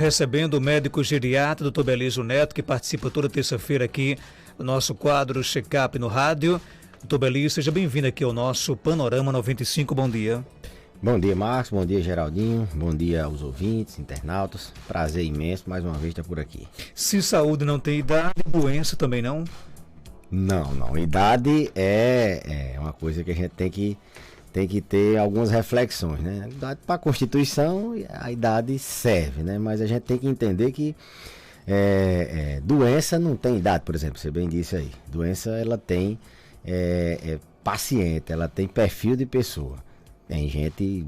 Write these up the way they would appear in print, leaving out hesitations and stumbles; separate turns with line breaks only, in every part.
Recebendo o médico geriatra, Dr. Belísio Neto, que participa toda terça-feira aqui no nosso quadro Check-up no rádio. Dr. Belísio, seja bem-vindo aqui ao nosso Panorama 95. Bom dia.
Bom dia, Marcos. Bom dia, Geraldinho. Bom dia aos ouvintes, internautas. Prazer imenso, mais uma vez, estar por aqui.
Se saúde não tem idade, doença também não?
Não. Idade é uma coisa que a gente tem que ter algumas reflexões, né? Para a Constituição, a idade serve, né? Mas a gente tem que entender que doença não tem idade, por exemplo, você bem disse aí. Doença, ela tem paciente, ela tem perfil de pessoa. Tem gente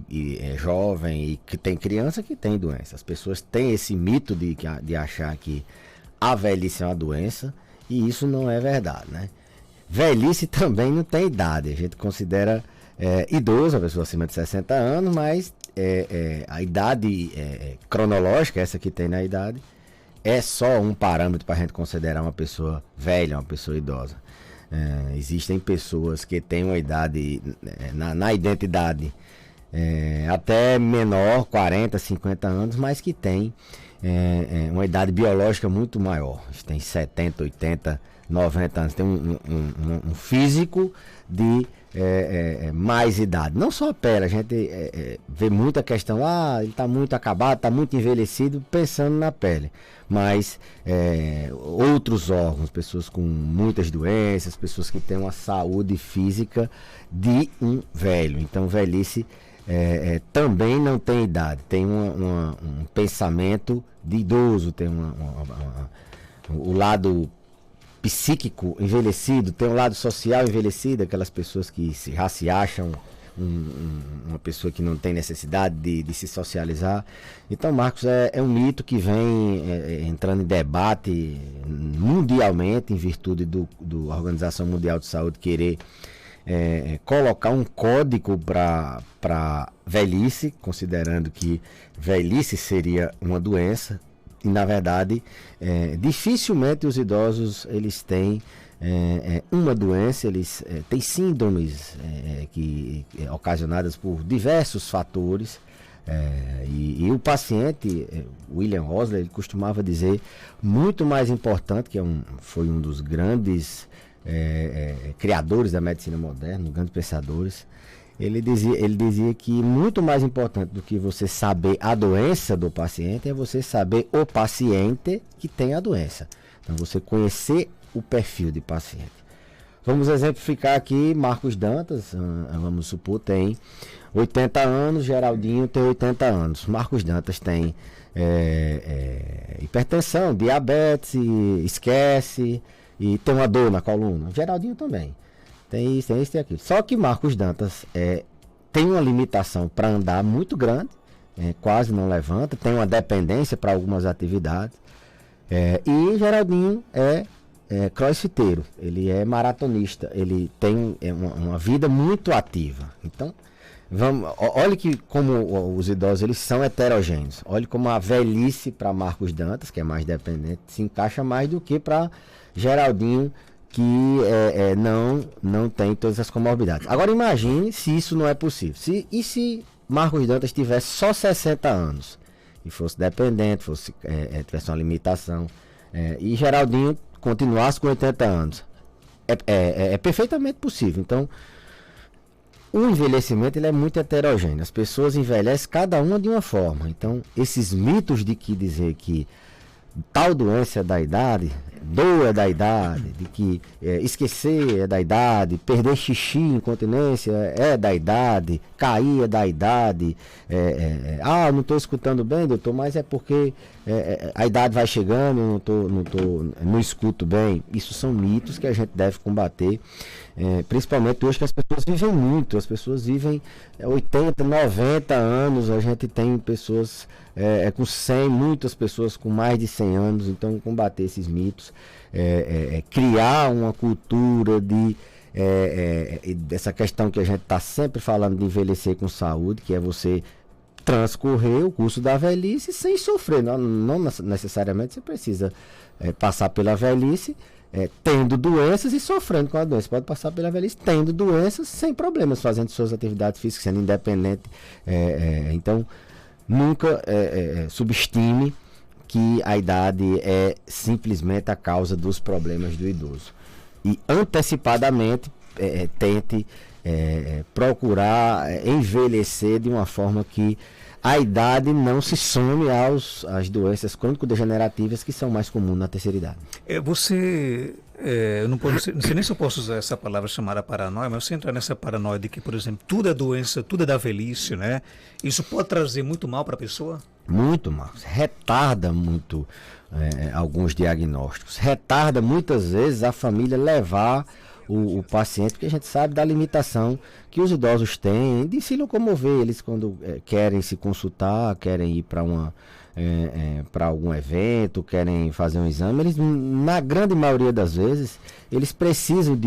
jovem e que tem criança que tem doença. As pessoas têm esse mito de achar que a velhice é uma doença, e isso não é verdade, né? Velhice também não tem idade. A gente considera idoso, a pessoa acima de 60 anos, mas a idade cronológica, essa que tem na idade, é só um parâmetro para a gente considerar uma pessoa velha, uma pessoa idosa. Existem pessoas que têm uma idade, na identidade, até menor, 40, 50 anos, mas que têm uma idade biológica muito maior. Tem 70, 80, 90 anos. Tem um físico de mais idade. Não só a pele, a gente vê muita questão, ele está muito acabado, está muito envelhecido, pensando na pele. Mas outros órgãos, pessoas com muitas doenças, pessoas que têm uma saúde física de um velho. Então, velhice também não tem idade, tem um pensamento de idoso, tem o lado psíquico envelhecido, tem um lado social envelhecido, aquelas pessoas que já se acham uma pessoa que não tem necessidade de se socializar. Então, Marcos, é um mito que vem entrando em debate mundialmente, em virtude do Organização Mundial de Saúde querer colocar um código para velhice, considerando que velhice seria uma doença. E, na verdade, dificilmente os idosos eles têm uma doença, eles têm síndromes ocasionadas por diversos fatores. E o paciente, William Osler, ele costumava dizer, muito mais importante, que foi um dos grandes criadores da medicina moderna, grandes pensadores. Ele dizia que muito mais importante do que você saber a doença do paciente é você saber o paciente que tem a doença. Então, você conhecer o perfil de paciente. Vamos exemplificar aqui, Marcos Dantas, vamos supor, tem 80 anos, Geraldinho tem 80 anos. Marcos Dantas tem hipertensão, diabetes, esquece e tem uma dor na coluna. Geraldinho também. Tem isso, tem aquilo. Só que Marcos Dantas tem uma limitação para andar muito grande, quase não levanta, tem uma dependência para algumas atividades. E Geraldinho é crossfiteiro, ele é maratonista, ele tem uma vida muito ativa. Então, olhe que como os idosos eles são heterogêneos. Olhe como a velhice para Marcos Dantas, que é mais dependente, se encaixa mais do que para Geraldinho, que não tem todas as comorbidades. Agora imagine se isso não é possível. Se Marcos Dantas tivesse só 60 anos e fosse dependente, tivesse uma limitação, e Geraldinho continuasse com 80 anos, é perfeitamente possível. Então, o envelhecimento ele é muito heterogêneo. As pessoas envelhecem cada uma de uma forma. Então, esses mitos de que dizer que tal doença é da idade, dor é da idade, de que esquecer é da idade, perder xixi, incontinência é da idade, cair é da idade, não estou escutando bem, doutor, mas é porque a idade vai chegando, não escuto bem. Isso são mitos que a gente deve combater, principalmente hoje que as pessoas vivem muito, as pessoas vivem 80, 90 anos, a gente tem pessoas com 100, muitas pessoas com mais de 100 anos. Então, combater esses mitos, criar uma cultura dessa questão que a gente está sempre falando de envelhecer com saúde, que é você transcorrer o curso da velhice sem sofrer. Não necessariamente você precisa passar pela velhice tendo doenças e sofrendo com a doença. Pode passar pela velhice tendo doenças sem problemas, fazendo suas atividades físicas, sendo independente. Então, nunca subestime que a idade é simplesmente a causa dos problemas do idoso. E antecipadamente tente procurar envelhecer de uma forma que a idade não se some às doenças crônico-degenerativas que são mais comuns na terceira idade.
Eu não sei nem se eu posso usar essa palavra chamada paranoia, mas você entrar nessa paranoia de que, por exemplo, tudo é doença, tudo é da velhice, né? Isso pode trazer muito mal para a pessoa?
Muito mal. Retarda muito alguns diagnósticos. Retarda muitas vezes a família levar o paciente, porque a gente sabe da limitação que os idosos têm de se locomover. Eles, quando querem se consultar, querem ir para algum evento, querem fazer um exame, eles, na grande maioria das vezes, eles precisam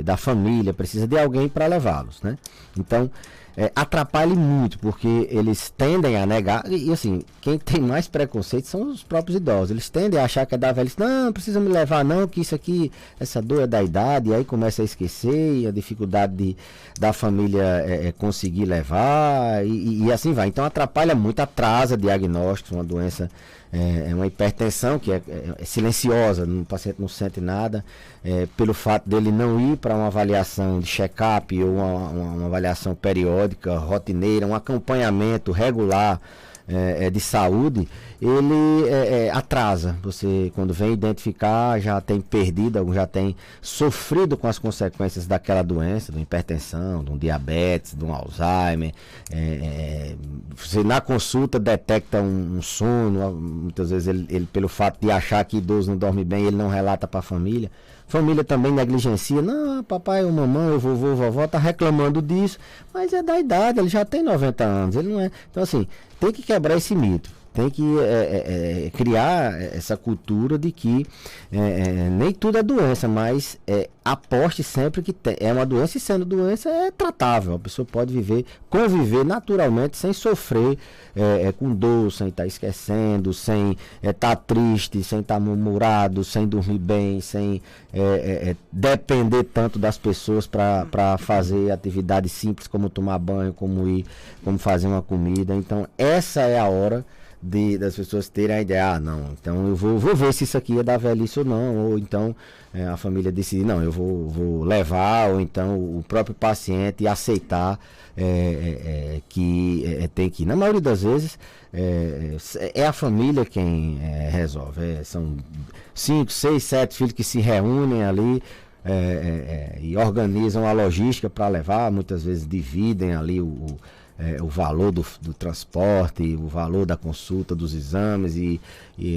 da família, precisam de alguém para levá-los, né? Então, atrapalha muito, porque eles tendem a negar, e assim, quem tem mais preconceito são os próprios idosos. Eles tendem a achar que é da velhice, não precisa me levar não, que isso aqui, essa dor é da idade, e aí começa a esquecer, e a dificuldade da família conseguir levar, e assim vai. Então atrapalha muito, atrasa diagnósticos, uma doença, uma hipertensão que é silenciosa, o paciente não sente nada, pelo fato dele não ir para uma avaliação de check-up ou uma avaliação periódica, rotineira, um acompanhamento regular de saúde, ele atrasa. Você, quando vem identificar, já tem perdido, já tem sofrido com as consequências daquela doença, de uma hipertensão, de um diabetes, de um Alzheimer. Você na consulta detecta um sono, muitas vezes ele, pelo fato de achar que idoso não dorme bem, ele não relata para a família. Família também negligencia, não, papai ou mamãe, ou vovô, vovó tá reclamando disso, mas é da idade, ele já tem 90 anos, ele não é. Então assim, tem que quebrar esse mito, tem que criar essa cultura de que nem tudo é doença, mas aposte sempre que é uma doença, e sendo doença é tratável, a pessoa pode conviver naturalmente sem sofrer com dor, sem estar esquecendo, sem estar triste, sem estar murmurado, sem dormir bem, sem depender tanto das pessoas para fazer atividades simples como tomar banho, como fazer uma comida. Então essa é a hora das pessoas terem a ideia, não, então eu vou ver se isso aqui é da velhice ou não, ou então a família decidir, não, eu vou levar, ou então o próprio paciente aceitar que tem que ir. Na maioria das vezes é a família quem resolve, são 5, 6, 7 filhos que se reúnem ali e organizam a logística para levar, muitas vezes dividem ali o valor do transporte, o valor da consulta, dos exames, e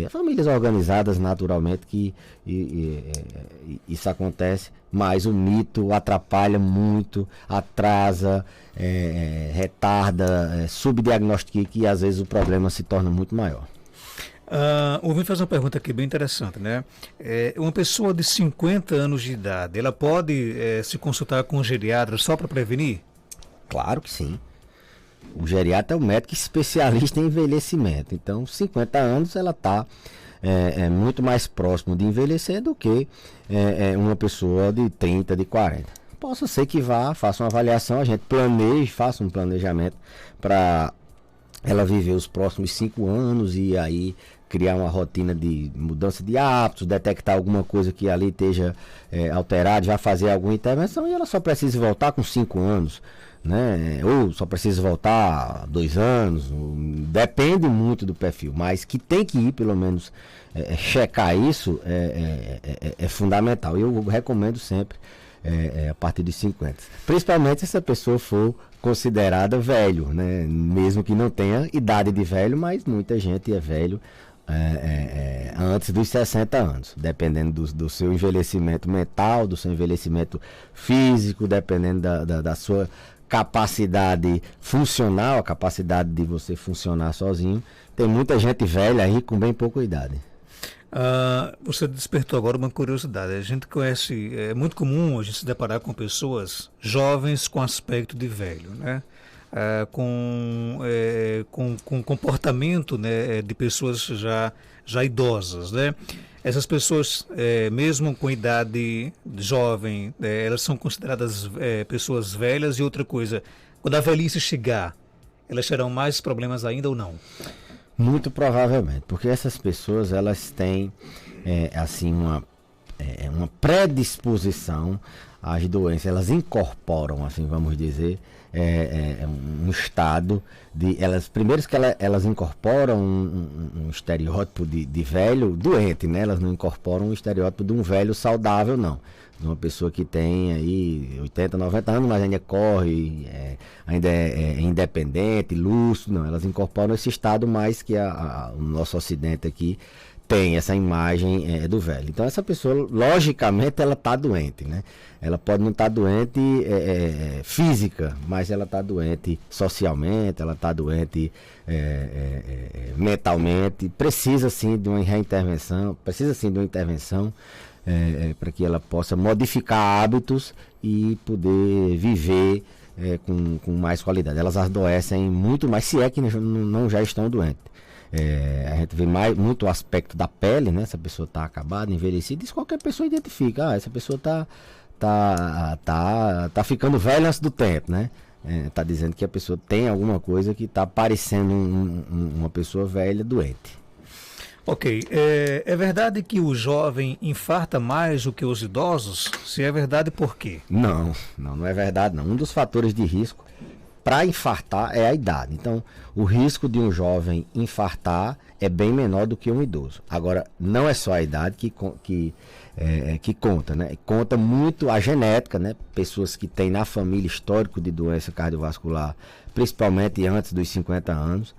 famílias organizadas naturalmente que isso acontece, mas o mito atrapalha muito, atrasa, retarda, subdiagnostica, que às vezes o problema se torna muito maior.
Ouvi fazer uma pergunta aqui bem interessante, né? Uma pessoa de 50 anos de idade, ela pode se consultar com um geriatra só para prevenir?
Claro que sim. O geriatra é o médico especialista em envelhecimento. Então, 50 anos ela está muito mais próximo de envelhecer do que uma pessoa de 30, de 40. Possa ser que faça uma avaliação, a gente faça um planejamento para ela viver os próximos 5 anos e aí criar uma rotina de mudança de hábitos, detectar alguma coisa que ali esteja alterada, já fazer alguma intervenção, e ela só precisa voltar com 5 anos. Né? Ou só precisa voltar 2 anos, depende muito do perfil, mas que tem que ir pelo menos checar isso é fundamental. Eu recomendo sempre a partir dos 50, principalmente se essa pessoa for considerada velho, né? Mesmo que não tenha idade de velho, mas muita gente é velho antes dos 60 anos, dependendo do seu envelhecimento mental, do seu envelhecimento físico, dependendo da sua capacidade funcional, a capacidade de você funcionar sozinho. Tem muita gente velha aí com bem pouca idade.
Você despertou agora uma curiosidade. A gente conhece, é muito comum a gente se deparar com pessoas jovens com aspecto de velho, né? Com comportamento, né, de pessoas já idosas, né? Essas pessoas, mesmo com idade jovem, elas são consideradas pessoas velhas. E outra coisa, quando a velhice chegar, elas terão mais problemas ainda ou não?
Muito provavelmente, porque essas pessoas elas têm assim uma predisposição às doenças, elas incorporam, assim vamos dizer, um estado de elas primeiros que elas incorporam um estereótipo de velho doente, né? Elas não incorporam um estereótipo de um velho saudável, não. De uma pessoa que tem aí 80, 90 anos, mas ainda corre, ainda é independente, lúcido, não. Elas incorporam esse estado mais que o nosso ocidente aqui tem essa imagem do velho. Então essa pessoa, logicamente, ela está doente, né? Ela pode não estar doente física, mas ela está doente socialmente, ela está doente mentalmente. Precisa sim de uma reintervenção, para que ela possa modificar hábitos e poder viver com mais qualidade. Elas adoecem muito mais, se é que não já estão doentes. A gente vê muito o aspecto da pele, né? Se a pessoa está acabada, envelhecida, isso qualquer pessoa identifica. Essa pessoa tá ficando velha antes do tempo, né? Tá dizendo que a pessoa tem alguma coisa que está parecendo uma pessoa velha doente.
Ok, é verdade que o jovem infarta mais do que os idosos? Se é verdade, por quê?
Não é verdade não. Um dos fatores de risco para infartar é a idade. Então, o risco de um jovem infartar é bem menor do que um idoso. Agora, não é só a idade que conta, né? Conta muito a genética, né? Pessoas que têm na família histórico de doença cardiovascular, principalmente antes dos 50 anos.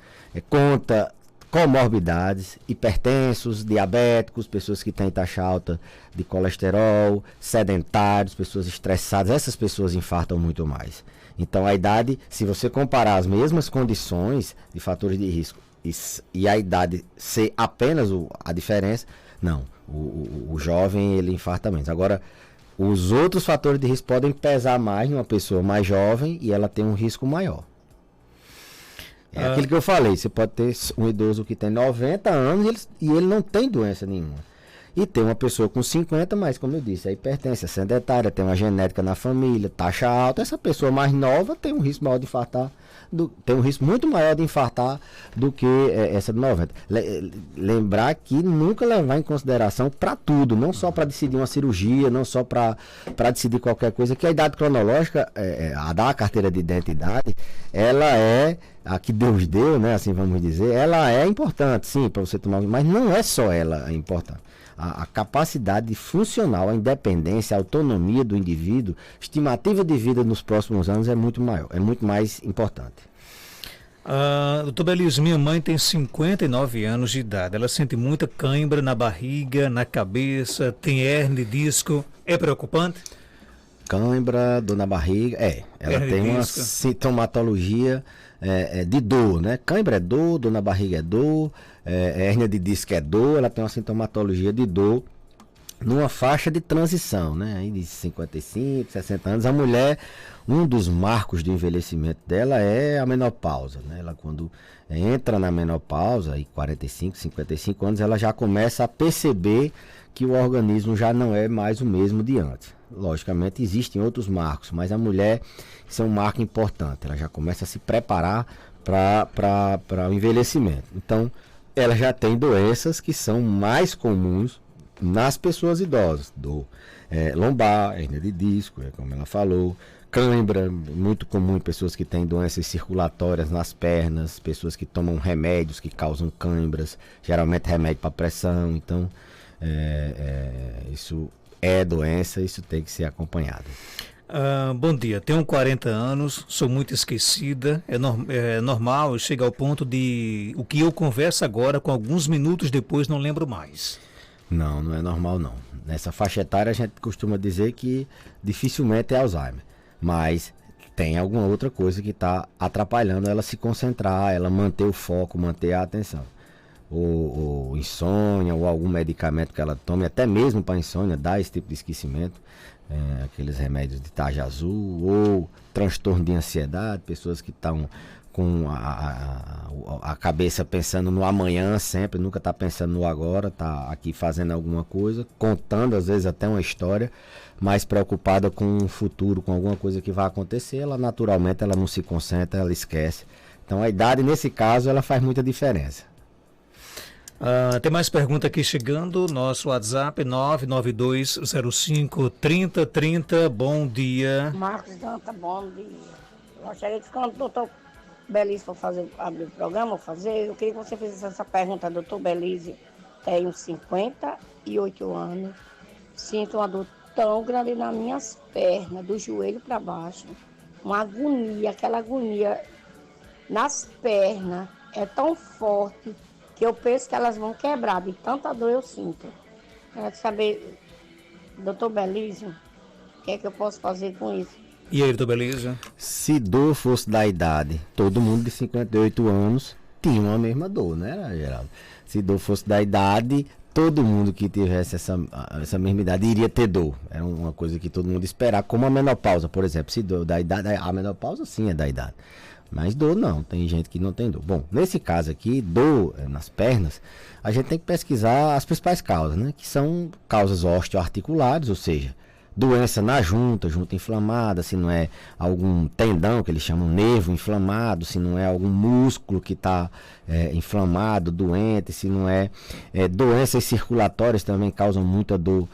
Conta comorbidades, hipertensos, diabéticos, pessoas que têm taxa alta de colesterol, sedentários, pessoas estressadas. Essas pessoas infartam muito mais. Então, a idade, se você comparar as mesmas condições de fatores de risco e a idade ser apenas a diferença, não. O jovem, ele infarta menos. Agora, os outros fatores de risco podem pesar mais numa pessoa mais jovem e ela tem um risco maior. É aquilo que eu falei, você pode ter um idoso que tem 90 anos e ele não tem doença nenhuma. E tem uma pessoa com 50, mas como eu disse, é hipertensa, sedentária, tem uma genética na família, taxa alta. Essa pessoa mais nova tem um risco maior de infartar, tem um risco muito maior de infartar do que essa de 90. Lembrar que nunca levar em consideração para tudo, não só para decidir uma cirurgia, não só para decidir qualquer coisa, que a idade cronológica, a da carteira de identidade, ela é a que Deus deu, né, assim vamos dizer, ela é importante, sim, para você tomar, mas não é só ela importante. A capacidade funcional, a independência, a autonomia do indivíduo, estimativa de vida nos próximos anos é muito maior, é muito mais importante.
Doutor Belísio, minha mãe tem 59 anos de idade. Ela sente muita cãibra na barriga, na cabeça, tem hérnia de disco. É preocupante?
Cãibra, dor na barriga, ela tem uma sintomatologia de dor, né? Cãibra é dor na barriga é dor, hérnia de disco é dor, ela tem uma sintomatologia de dor numa faixa de transição, né? Aí de 55, 60 anos, a mulher, um dos marcos do envelhecimento dela é a menopausa, né? Ela quando entra na menopausa, aí 45, 55 anos, ela já começa a perceber que o organismo já não é mais o mesmo de antes. Logicamente existem outros marcos, mas a mulher, isso é um marco importante, ela já começa a se preparar para o envelhecimento. Então, ela já tem doenças que são mais comuns nas pessoas idosas, dor lombar, hérnia de disco, como ela falou, cãibra, muito comum em pessoas que têm doenças circulatórias nas pernas, pessoas que tomam remédios que causam cãibras, geralmente remédio para pressão. Então, isso é doença, isso tem que ser acompanhado.
Bom dia, tenho 40 anos, sou muito esquecida, é normal, chega ao ponto de o que eu converso agora, com alguns minutos depois não lembro mais.
Não é normal não. Nessa faixa etária a gente costuma dizer que dificilmente é Alzheimer, mas tem alguma outra coisa que está atrapalhando ela se concentrar, ela manter o foco, manter a atenção. Ou insônia, ou algum medicamento que ela tome, até mesmo para insônia, dá esse tipo de esquecimento, aqueles remédios de tarja azul, ou transtorno de ansiedade, pessoas que estão com a cabeça pensando no amanhã sempre, nunca está pensando no agora, está aqui fazendo alguma coisa, contando às vezes até uma história, mas preocupada com o futuro, com alguma coisa que vai acontecer, ela naturalmente ela não se concentra, ela esquece. Então a idade nesse caso ela faz muita diferença.
Tem mais pergunta aqui chegando, nosso WhatsApp 992053030. Bom dia.
Marcos Danta, bom dia. Gostaria que quando o doutor Belise for abrir o programa, eu queria que você fizesse essa pergunta. Doutor Belise, tenho 58 anos, sinto uma dor tão grande nas minhas pernas, do joelho para baixo, uma agonia, aquela agonia nas pernas é tão forte que eu penso que elas vão quebrar, de tanta dor eu sinto. Quero saber, doutor Belise, o que é que eu posso fazer com isso?
E aí, doutor Belise?
Se dor fosse da idade, todo mundo de 58 anos tinha uma mesma dor, né, Geraldo? Se dor fosse da idade, todo mundo que tivesse essa mesma idade iria ter dor. É uma coisa que todo mundo esperava, como a menopausa, por exemplo. Se dor da idade, a menopausa sim é da idade. Mas dor não, tem gente que não tem dor. Bom, nesse caso aqui, dor nas pernas, a gente tem que pesquisar as principais causas, né? Que são causas osteoarticulares, ou seja, doença na junta inflamada, se não é algum tendão, que eles chamam nervo inflamado, se não é algum músculo que está inflamado, doente, se não é doenças circulatórias também causam muita dor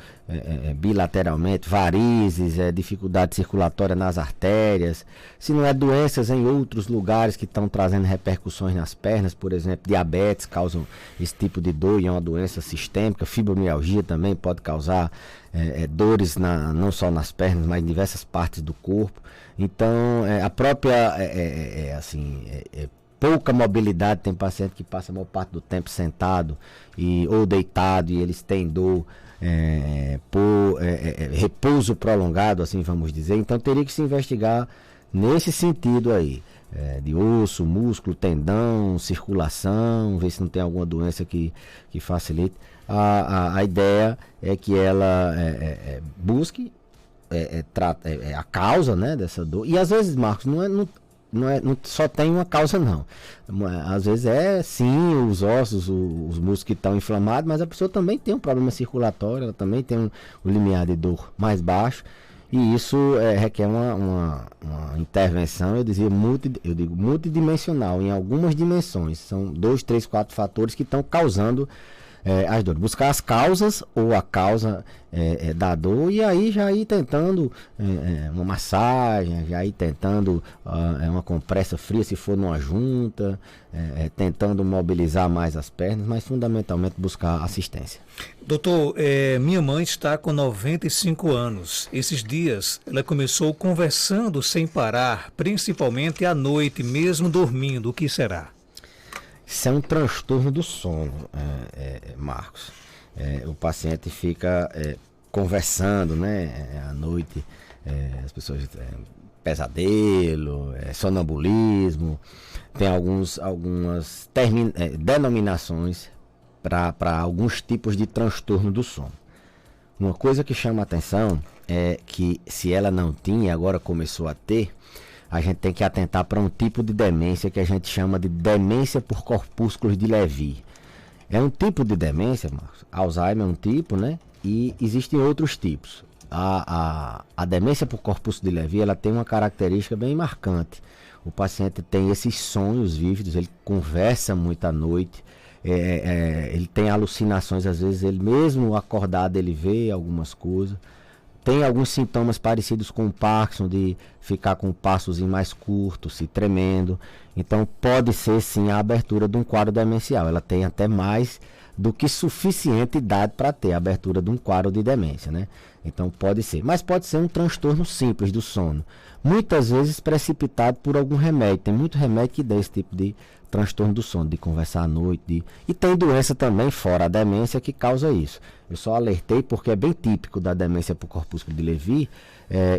bilateralmente, varizes, dificuldade circulatória nas artérias, se não é doenças em outros lugares que estão trazendo repercussões nas pernas, por exemplo, diabetes causam esse tipo de dor e é uma doença sistêmica, fibromialgia também pode causar dores não só nas pernas, mas em diversas partes do corpo. Então, a própria pouca mobilidade, tem paciente que passa a maior parte do tempo sentado ou deitado e eles têm dor por repouso prolongado, assim vamos dizer. Então teria que se investigar nesse sentido aí, de osso, músculo, tendão, circulação, ver se não tem alguma doença que facilite. A ideia é que ela busque a causa, né, dessa dor. E às vezes, Marcos, não só tem uma causa não. Às vezes sim os ossos, os músculos que estão inflamados, mas a pessoa também tem um problema circulatório, ela também tem um limiar de dor mais baixo, e isso requer uma intervenção, eu digo multidimensional, em algumas dimensões. São 2, 3, 4 fatores que estão causando as dores. Buscar as causas ou a causa da dor, e aí já ir tentando uma massagem, já ir tentando uma compressa fria se for numa junta, tentando mobilizar mais as pernas, mas fundamentalmente buscar assistência.
Doutor, minha mãe está com 95 anos. Esses dias ela começou conversando sem parar, principalmente à noite, mesmo dormindo. O que será?
Isso é um transtorno do sono, Marcos. O paciente fica conversando, né, à noite, as pessoas pesadelo, sonambulismo, tem algumas denominações para alguns tipos de transtorno do sono. Uma coisa que chama a atenção é que se ela não tinha, agora começou a ter, a gente tem que atentar para um tipo de demência que a gente chama de demência por corpúsculos de Levy. É um tipo de demência, Marcos. Alzheimer é um tipo, né? E existem outros tipos. A demência por corpúsculo de Levy, ela tem uma característica bem marcante. O paciente tem esses sonhos vívidos, ele conversa muito à noite, ele tem alucinações, às vezes ele mesmo acordado ele vê algumas coisas. Tem alguns sintomas parecidos com o Parkinson, de ficar com o passozinho mais curto, se tremendo. Então pode ser sim a abertura de um quadro demencial. Ela tem até mais do que suficiente idade para ter a abertura de um quadro de demência, né? Então pode ser. Mas pode ser um transtorno simples do sono. Muitas vezes precipitado por algum remédio. Tem muito remédio que dá esse tipo de transtorno do sono, de conversar à noite. E tem doença também, fora a demência, que causa isso. Eu só alertei porque é bem típico da demência por corpúsculo de Levy,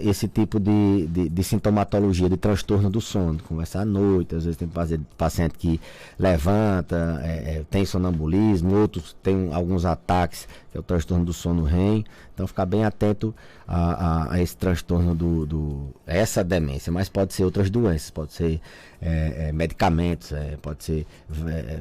esse tipo de sintomatologia, de transtorno do sono, de conversar à noite. Às vezes tem paciente que levanta, tem sonambulismo, outros tem alguns ataques, que é o transtorno do sono REM. Então ficar bem atento a esse transtorno essa demência, mas pode ser outras doenças, pode ser medicamentos, pode ser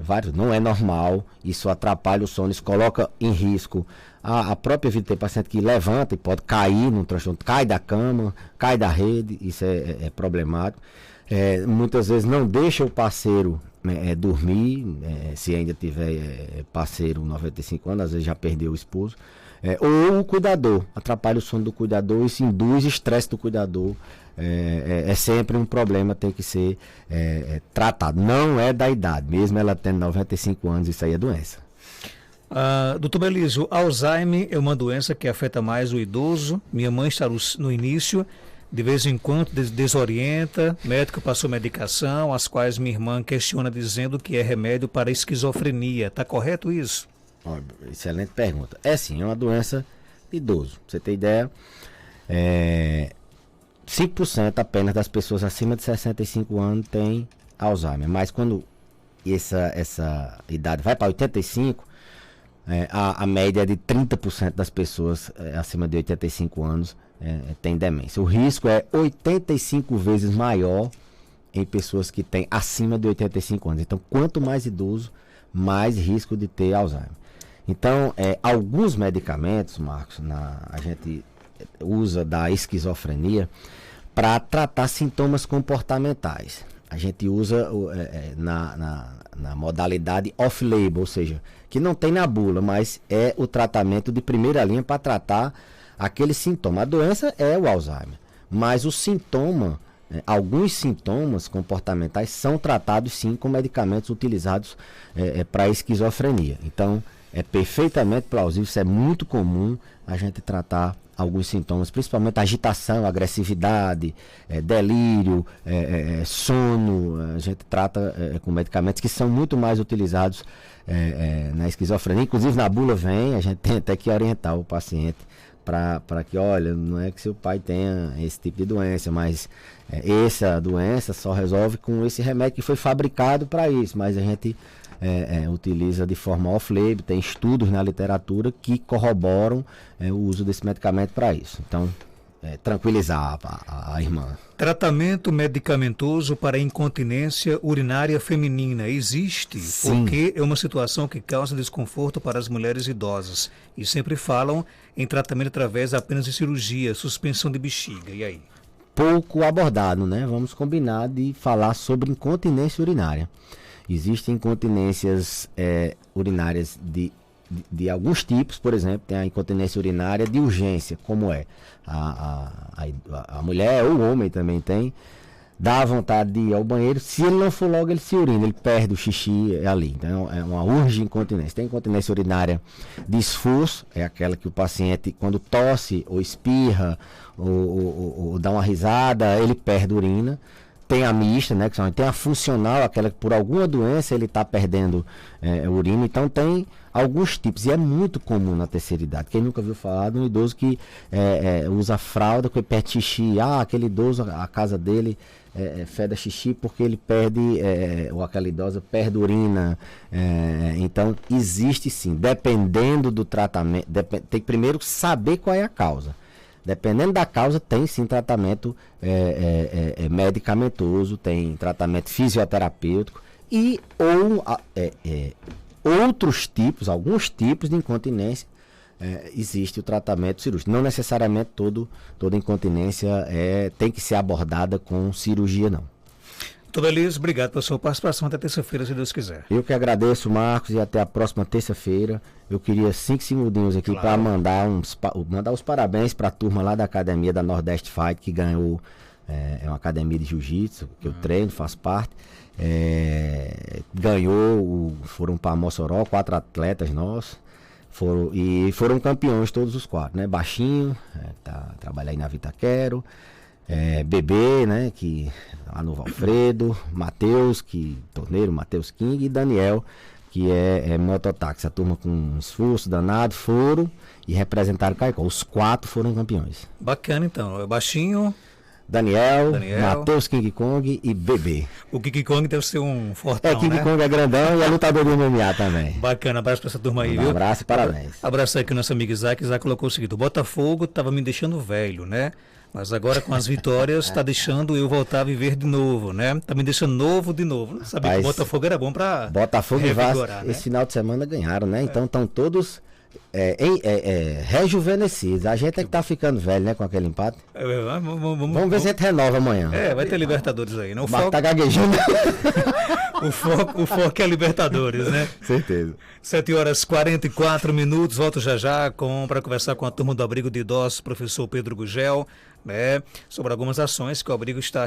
vários. Não é normal, isso atrapalha o sono, isso coloca em risco a própria vida. Tem paciente que levanta e pode cair num transtorno, cai da cama, cai da rede, isso é problemático. Muitas vezes não deixa o parceiro dormir, se ainda tiver parceiro 95 anos, às vezes já perdeu o esposo, ou o cuidador, atrapalha o sono do cuidador, isso induz estresse do cuidador, é sempre um problema, tem que ser tratado, não é da idade, mesmo ela tendo 95 anos, isso aí é doença.
Doutor Belísio, Alzheimer é uma doença que afeta mais o idoso. Minha mãe está no início, de vez em quando desorienta, médico passou medicação, as quais minha irmã questiona dizendo que é remédio para esquizofrenia. Está correto isso?
Excelente pergunta. Sim, é uma doença de idoso. Pra você ter ideia, 5% apenas das pessoas acima de 65 anos têm Alzheimer. Mas quando essa idade vai para 85, a média é de 30% das pessoas acima de 85 anos tem demência. O risco é 85 vezes maior em pessoas que têm acima de 85 anos. Então, quanto mais idoso, mais risco de ter Alzheimer. Então, alguns medicamentos, Marcos, a gente usa da esquizofrenia para tratar sintomas comportamentais. A gente usa na modalidade off-label, ou seja, que não tem na bula, mas é o tratamento de primeira linha para tratar aquele sintoma. A doença é o Alzheimer, mas o sintoma, alguns sintomas comportamentais são tratados sim com medicamentos utilizados para esquizofrenia. Então, é perfeitamente plausível, isso é muito comum a gente tratar alguns sintomas, principalmente agitação, agressividade, delírio, sono. A gente trata com medicamentos que são muito mais utilizados na esquizofrenia. Inclusive na bula a gente tem até que orientar o paciente para que, olha, não é que seu pai tenha esse tipo de doença, mas essa doença só resolve com esse remédio que foi fabricado para isso, mas a gente utiliza de forma off-label, tem estudos na literatura que corroboram o uso desse medicamento para isso. Então, tranquilizar a irmã.
Tratamento medicamentoso para incontinência urinária feminina existe? Sim. Porque é uma situação que causa desconforto para as mulheres idosas e sempre falam em tratamento através apenas de cirurgia, suspensão de bexiga. E aí?
Pouco abordado, né? Vamos combinar de falar sobre incontinência urinária. Existem incontinências urinárias de alguns tipos, por exemplo, tem a incontinência urinária de urgência, como a mulher ou o homem também tem, dá vontade de ir ao banheiro, se ele não for logo ele se urina, ele perde o xixi ali, então é uma urgente incontinência. Tem incontinência urinária de esforço, é aquela que o paciente quando tosse ou espirra ou dá uma risada, ele perde urina. Tem a mista, né, tem a funcional, aquela que por alguma doença ele está perdendo urina. Então tem alguns tipos, e é muito comum na terceira idade. Quem nunca viu falar de um idoso que usa fralda, que perde xixi, aquele idoso, a casa dele fede xixi porque ele perde, ou aquela idosa perde urina. Então existe sim, dependendo do tratamento, tem que primeiro saber qual é a causa. Dependendo da causa, tem sim tratamento medicamentoso, tem tratamento fisioterapêutico e outros tipos, alguns tipos de incontinência, existe o tratamento cirúrgico. Não necessariamente toda incontinência tem que ser abordada com cirurgia, não.
Doutor Belísio, obrigado pela sua participação. Até terça-feira, se Deus quiser.
Eu que agradeço, Marcos, e até a próxima terça-feira. Eu queria 5 segundinhos aqui para mandar os parabéns para a turma lá da academia da Nordeste Fight, que ganhou, uma academia de jiu-jitsu, que eu treino, faço parte. Foram para Mossoró, 4 atletas nossos. Foram campeões todos os 4, né? Baixinho, trabalha aí na Vitaquero. Bebê, né, que lá no Valfredo, Matheus, torneiro, Matheus King, e Daniel, que é mototáxi. A turma com um esforço danado foram e representaram Caicó. Os 4 foram campeões.
Bacana, então. Baixinho,
Daniel. Matheus King Kong e Bebê.
O King Kong deve ser um fortão,
King Kong é grandão e é lutador de MMA também.
Bacana, abraço para essa turma aí, viu?
Um abraço e parabéns.
Abraço aí que o nosso amigo Isaac colocou o seguinte: o Botafogo estava me deixando velho, né? Mas agora com as vitórias está deixando eu voltar a viver de novo, né? Tá me deixando novo de novo. Não sabia que o Botafogo era bom para
Botafogo e Vasco, né? Esse final de semana ganharam, né? Então estão todos rejuvenescidos. A gente é que tá ficando velho, né, com aquele empate. Vamos ver se a gente renova amanhã.
Vai ter Libertadores aí, né?
O Marco tá gaguejando.
O foco é Libertadores, né?
Certeza.
7h44, volto já para conversar com a turma do Abrigo de Idosos, professor Pedro Gugel, né, sobre algumas ações que o Abrigo está